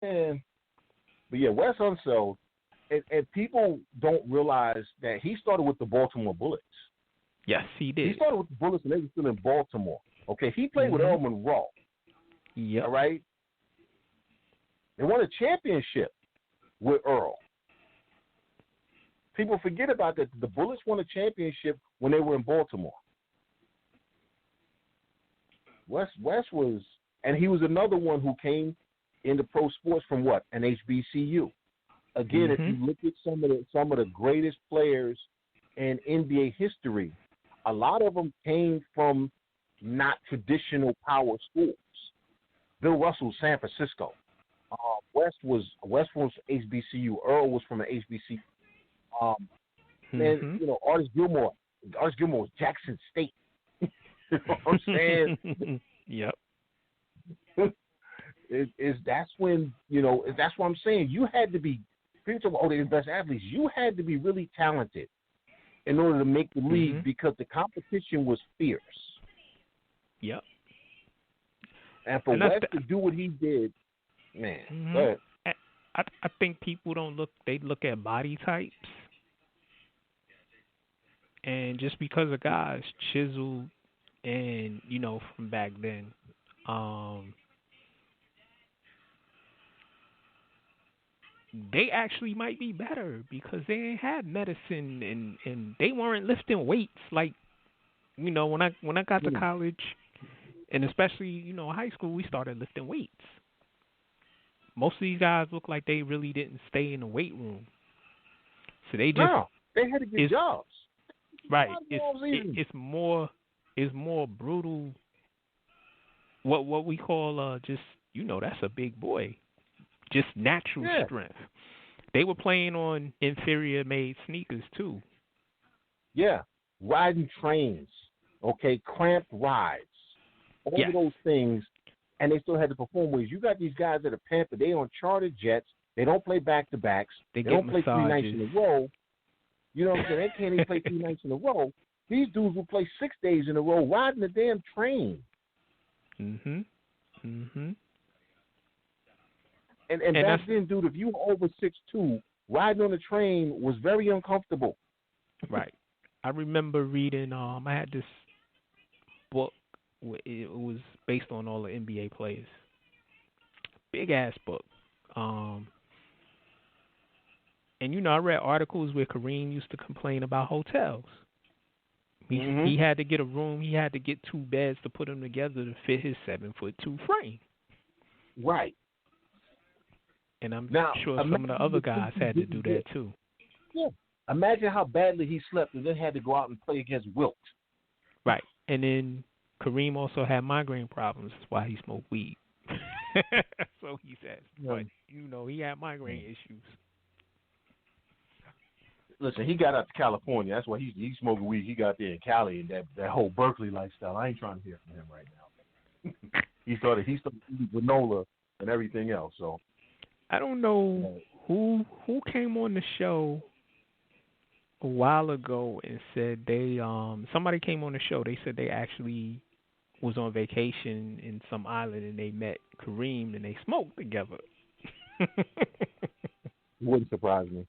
And but yeah, Wes Unseld, and people don't realize that he started with the Baltimore Bullets. Yes, he did. He started with the Bullets, and they were still in Baltimore. Okay, he played with Earl Monroe. Yep. All right. They won a championship with Earl. People forget about that. The Bullets won a championship when they were in Baltimore. Wes was, and he was another one who came into pro sports from what? An HBCU. Again, if you look at some of the greatest players in NBA history, a lot of them came from not traditional power schools. Bill Russell, San Francisco. West was HBCU. Earl was from an HBCU. And Artis Gilmore was Jackson State. You know what I'm saying? Yep. That's when that's what I'm saying. You had to be. People talk about they're the best athletes. You had to be really talented in order to make the league because the competition was fierce. Yep. And for West to do what he did, man. Go ahead. I think people don't look. They look at body types, and just because a guy's chiseled, and from back then, they actually might be better because they ain't had medicine and they weren't lifting weights like when I got to college, and especially high school, we started lifting weights. Most of these guys look like they really didn't stay in the weight room, so they had to get jobs. Right, it's more brutal. What we call just that's a big boy. Just natural strength. They were playing on inferior made sneakers too. Yeah, riding trains, cramped rides, all of those things, and they still had to perform. Whereas you got these guys that are pampered. They on charter jets. They don't play back-to-backs. They don't play 3 nights in a row. You know what I'm saying? They can't even play 3 nights in a row. These dudes will play 6 days in a row riding the damn train. And back then, dude, if you were over 6'2", riding on the train was very uncomfortable. Right. I remember reading. I had this book. It was based on all the NBA players. Big ass book. And I read articles where Kareem used to complain about hotels. He had to get a room. He had to get 2 beds to put them together to fit his 7'2" frame. Right. And I'm sure some of the other guys had to do that too. Yeah. Imagine how badly he slept and then had to go out and play against Wilt. Right. And then Kareem also had migraine problems. That's why he smoked weed. So he says. But, he had migraine issues. Listen, he got out to California. That's why he's smoking weed. He got there in Cali and that whole Berkeley lifestyle. I ain't trying to hear from him right now. he started eating granola and everything else. So I don't know who came on the show a while ago and said somebody came on the show. They said they actually was on vacation in some island and they met Kareem and they smoked together. Wouldn't surprise me.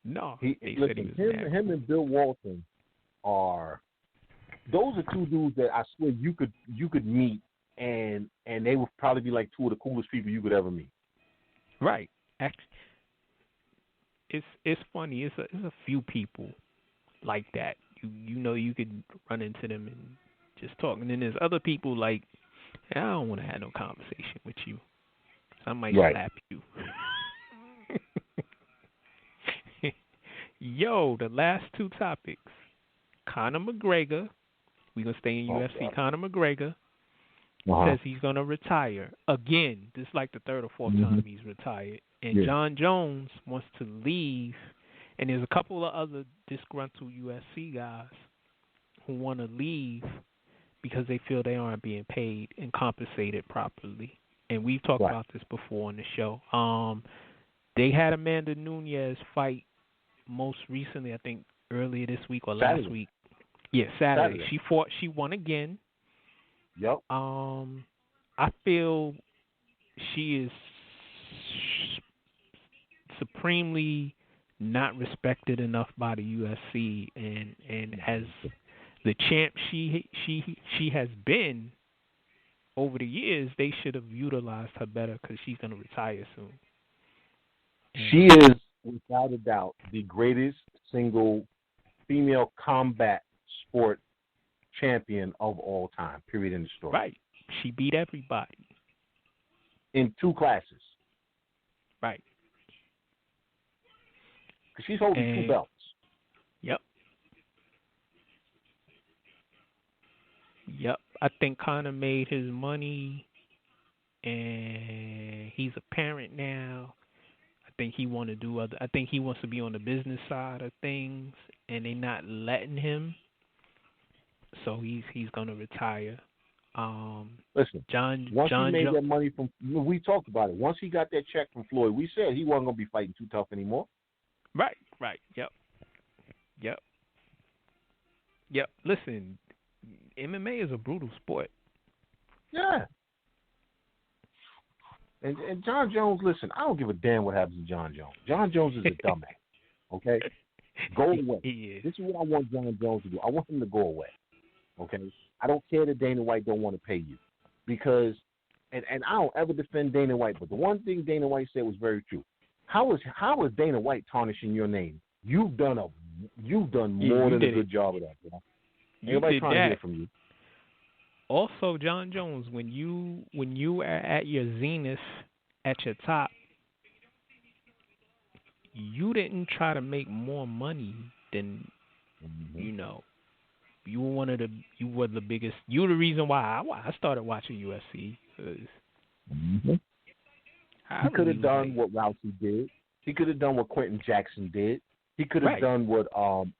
No, him and Bill Walton those are 2 dudes that I swear you could meet and they would probably be like 2 of the coolest people you could ever meet. Right. Actually, it's funny. It's a few people like that. You could run into them and just talk. And then there's other people like, I don't want to have no conversation with you. So I might slap you. Yo, the last 2 topics. Conor McGregor. We're going to stay in UFC. God. Conor McGregor says he's going to retire. Again, this is like the 3rd or 4th time he's retired. And John Jones wants to leave. And there's a couple of other disgruntled UFC guys who want to leave because they feel they aren't being paid and compensated properly. And we've talked about this before on the show. They had Amanda Nunes fight most recently, I think earlier this week or last week. Yeah, Saturday. She won again. Yep. I feel she is supremely not respected enough by the UFC, and as the champ she has been over the years, they should have utilized her better because she's going to retire soon. She is, without a doubt, the greatest single female combat sport champion of all time, period, in the story. Right. She beat everybody. In 2 classes. Right. Because she's holding 2 belts. Yep. Yep. I think Conor made his money, and he's a parent now. I think he want to do other. I think he wants to be on the business side of things, and they're not letting him. So he's gonna retire. Listen, once he made that money from, we talked about it. Once he got that check from Floyd, we said he wasn't gonna be fighting too tough anymore. Right. Yep. Listen, MMA is a brutal sport. Yeah. And John Jones, listen, I don't give a damn what happens to John Jones. John Jones is a dumbass. Okay? Go away. This is what I want John Jones to do. I want him to go away. Okay? I don't care that Dana White don't want to pay you. Because, and I don't ever defend Dana White, but the one thing Dana White said was very true. How is Dana White tarnishing your name? You've done more than a good job of that. You know? Everybody's trying to hear from you. Also, John Jones, when you are at your zenith, at your top, you didn't try to make more money than You were the biggest. You were the reason why I started watching UFC. He could have done what Rousey did. He could have done what Quentin Jackson did. He could have done what some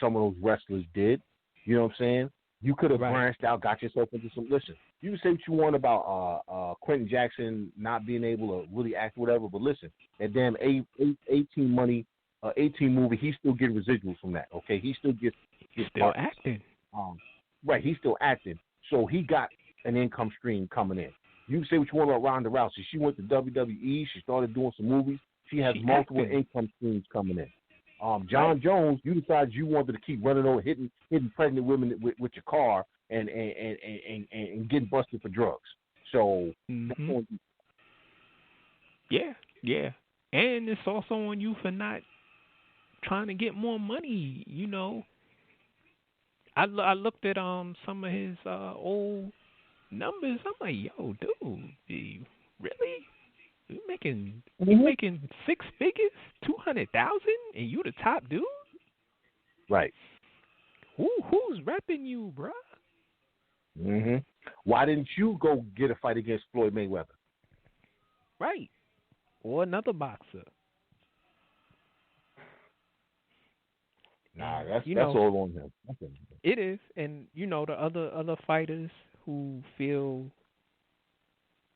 of those wrestlers did. You know what I'm saying? You could have branched out, got yourself into some. Listen, you can say what you want about Quentin Jackson not being able to really act, whatever. But listen, that damn 18 movie, he still get residuals from that. Okay, he still gets still acting. Right, he's still acting. So he got an income stream coming in. You can say what you want about Ronda Rousey. She went to WWE. She started doing some movies. She has multiple income streams coming in. John Jones, you decided you wanted to keep running over, hitting pregnant women with your car and getting busted for drugs. So that's on you. Yeah, and it's also on you for not trying to get more money. You know, I looked at some of his old numbers. I'm like, yo, dude, really? You making 6 figures, 200,000, and you the top dude? Right. Who's repping you, bruh? Why didn't you go get a fight against Floyd Mayweather? Right. Or another boxer. Nah, that's all on him. It is, and the other fighters who feel,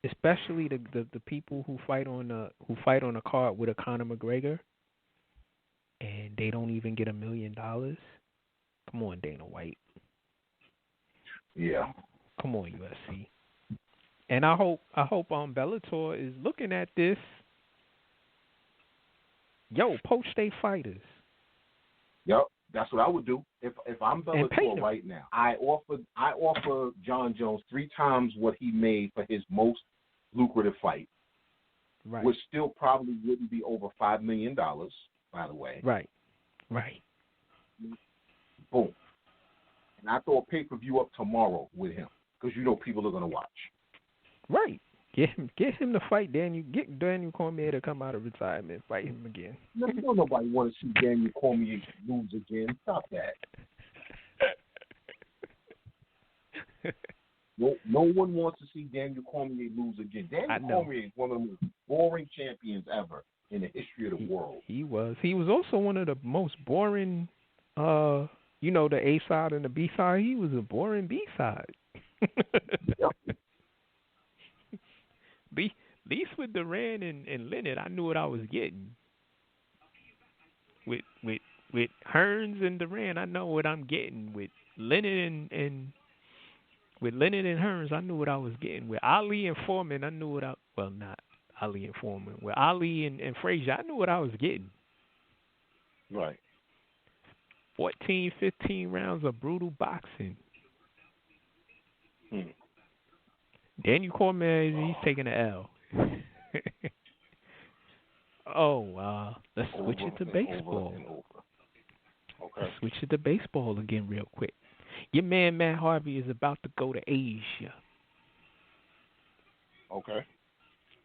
especially the people who fight on a card with a Conor McGregor, and they don't even get $1 million. Come on, Dana White. Yeah. Come on, UFC. And I hope Bellator is looking at this. Yo, poach they fighters. Yep, that's what I would do if I'm Bellator right now. I offer John Jones 3 times what he made for his most lucrative fight, which still probably wouldn't be over $5 million, by the way. Right. Boom. And I throw a pay-per-view up tomorrow with him because people are going to watch. Right. Get him to fight Daniel. Get Daniel Cormier to come out of retirement, fight him again. No, nobody want to see Daniel Cormier lose again. Stop that. No one wants to see Daniel Cormier lose again. Daniel Cormier is one of the most boring champions ever in the history of the world. He was. He was also one of the most boring, the A side and the B side. He was a boring B side. At least with Duran and Leonard, I knew what I was getting. With Hearns and Duran, I know what I'm getting. With Leonard and Hearns, I knew what I was getting. With Ali and Foreman, I knew what not Ali and Foreman. With Ali and Frazier, I knew what I was getting. Right. 14, 15 rounds of brutal boxing. Daniel Cormier, he's taking an L. Let's switch it to baseball. Okay. Let's switch it to baseball again real quick. Your man Matt Harvey is about to go to Asia. Okay.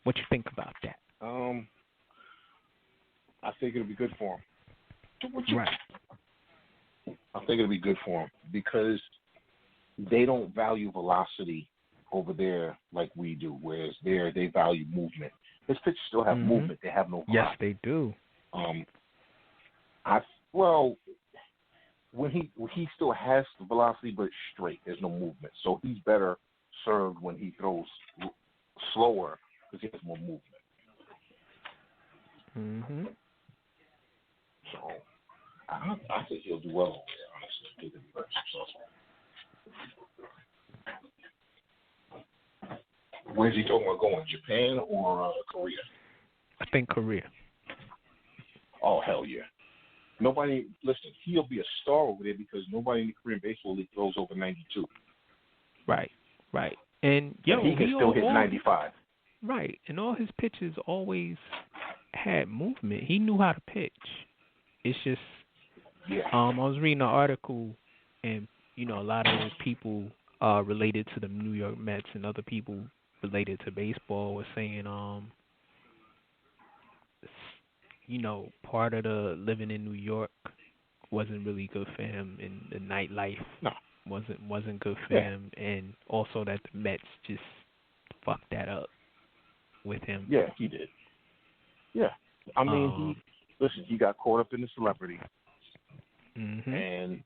What you think about that? I think it'll be good for him. Right. I think it'll be good for him because they don't value velocity over there like we do, whereas there they value movement. His pitches still have movement; they have no velocity. Yes, they do. When he still has the velocity, but it's straight. There's no movement, so he's better served when he throws slower because he has more movement. So I think he'll do well over there. Honestly, I think he'll be very successful. Where's he talking about going? Japan or Korea? I think Korea. Oh, hell yeah. Listen, he'll be a star over there because nobody in the Korean Baseball League throws over 92. Right. And he can still hit 95. Right. And all his pitches always had movement. He knew how to pitch. It's just, I was reading an article, and, a lot of people related to the New York Mets and other people related to baseball were saying, part of the living in New York wasn't really good for him, and the nightlife wasn't good for him, and also that the Mets just fucked that up with him. Yeah, he did. Yeah, I mean, he got caught up in the celebrity, and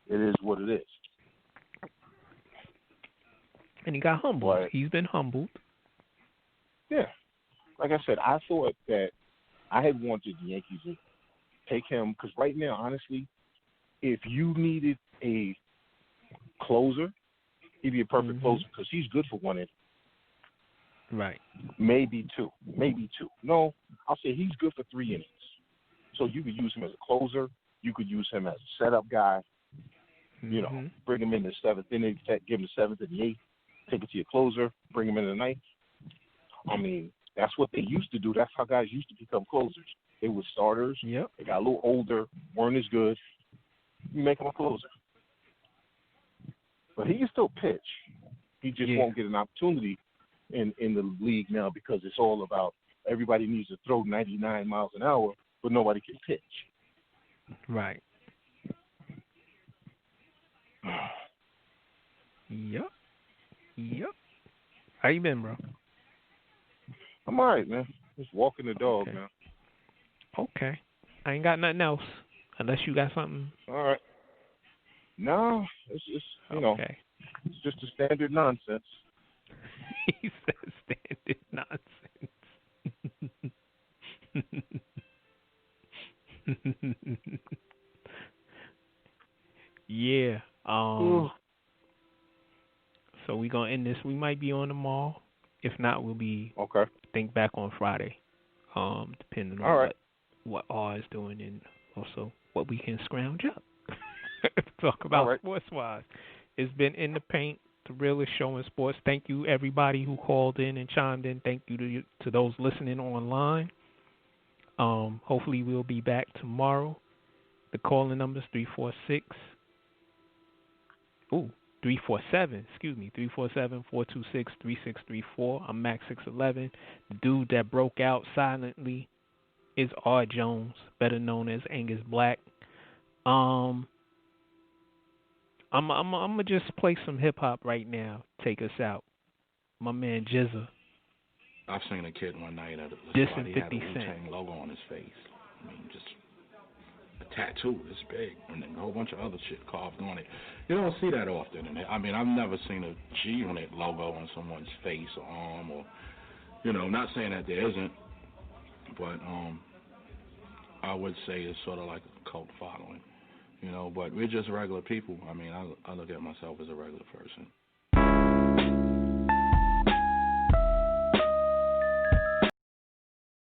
it is what it is. And he got humbled. He's been humbled. Yeah, like I said, I thought that I had wanted the Yankees to take him because right now, honestly, if you needed a closer, he'd be a perfect closer because he's good for 1 inning. Right. Maybe two. No, I'll say he's good for 3 innings. So you could use him as a closer. You could use him as a setup guy. Bring him in the 7th inning, give him the 7th and the 8th, take it to your closer, bring him in the 9th. I mean, that's what they used to do. That's how guys used to become closers. They were starters. Yep. They got a little older, weren't as good. You make him a closer. But he can still pitch. He just won't get an opportunity in the league now because it's all about everybody needs to throw 99 miles an hour, but nobody can pitch. Right. Yep. How you been, bro? I'm all right, man. Just walking the dog, man. Okay. I ain't got nothing else, unless you got something. All right. No, it's just, it's just a standard nonsense. He said standard nonsense. Yeah. So we gonna end this. We might be on tomorrow. If not, we'll be think back on Friday. Depending on what R is doing and also what we can scrounge up. Talk about sports wise. It's been In the Paint, the realest show in sports. Thank you everybody who called in and chimed in. Thank you to those listening online. Hopefully we'll be back tomorrow. The calling number is 347-426-3634. I'm Max 611. The dude that broke out silently is R. Jones, better known as Angus Black. I'm gonna just play some hip hop right now. Take us out. My man Jizza. I've seen a kid one night at Dissing 50 had a Wu-Tang logo on his face. I mean, just a tattoo this big, and then a whole bunch of other shit carved on it. You don't see that often. And I mean, I've never seen a G-Unit logo on someone's face or arm, or not saying that there isn't, but I would say it's sort of like a cult following, but we're just regular people. I mean, I look at myself as a regular person.